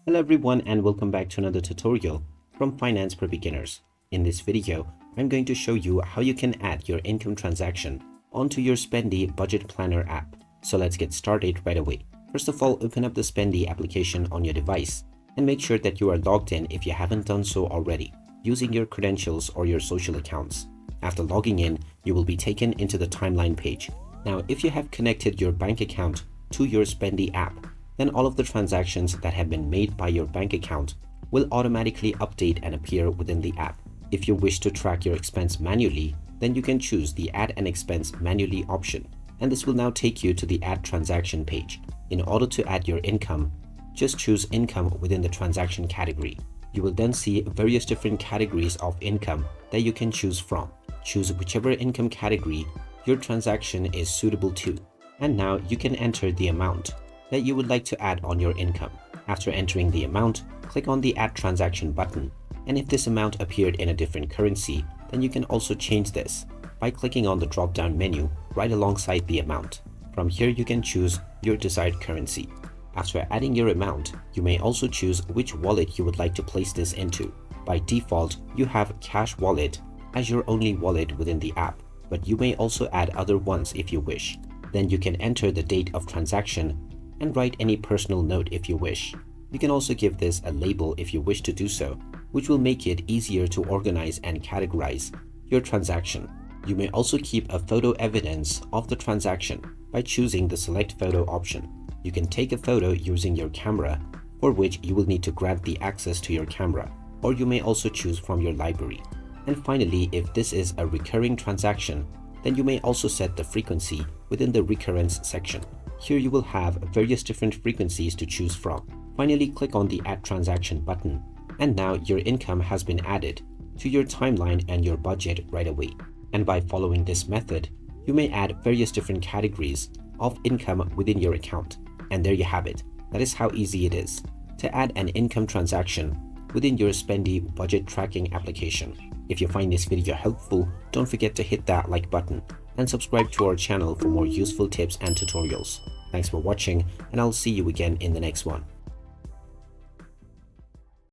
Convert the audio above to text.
Hello everyone and welcome back to another tutorial from Finance for Beginners. In this video, I'm going to show you how you can add your income transaction onto your Spendee Budget Planner app. So let's get started right away. First of all, open up the Spendee application on your device and make sure that you are logged in if you haven't done so already, using your credentials or your social accounts. After logging in, you will be taken into the timeline page. Now, if you have connected your bank account to your Spendee app, then all of the transactions that have been made by your bank account will automatically update and appear within the app. If you wish to track your expense manually, then you can choose the Add an Expense Manually option, and this will now take you to the Add Transaction page. In order to add your income, just choose Income within the transaction category. You will then see various different categories of income that you can choose from. Choose whichever income category your transaction is suitable to, and now you can enter the amount that you would like to add on your income. After entering the amount, click on the Add Transaction button, and if this amount appeared in a different currency, then you can also change this by clicking on the drop-down menu right alongside the amount. From here, you can choose your desired currency. After adding your amount, you may also choose which wallet you would like to place this into. By default, you have Cash Wallet as your only wallet within the app, but you may also add other ones if you wish. Then you can enter the date of transaction and write any personal note if you wish. You can also give this a label if you wish to do so, which will make it easier to organize and categorize your transaction. You may also keep a photo evidence of the transaction by choosing the Select Photo option. You can take a photo using your camera, for which you will need to grant the access to your camera, or you may also choose from your library. And finally, if this is a recurring transaction, then you may also set the frequency within the recurrence section. Here you will have various different frequencies to choose from. Finally, click on the Add Transaction button, and now your income has been added to your timeline and your budget right away. And by following this method, you may add various different categories of income within your account. And there you have it. That is how easy it is to add an income transaction within your Spendee budget tracking application. If you find this video helpful, don't forget to hit that like button and subscribe to our channel for more useful tips and tutorials. Thanks for watching, and I'll see you again in the next one.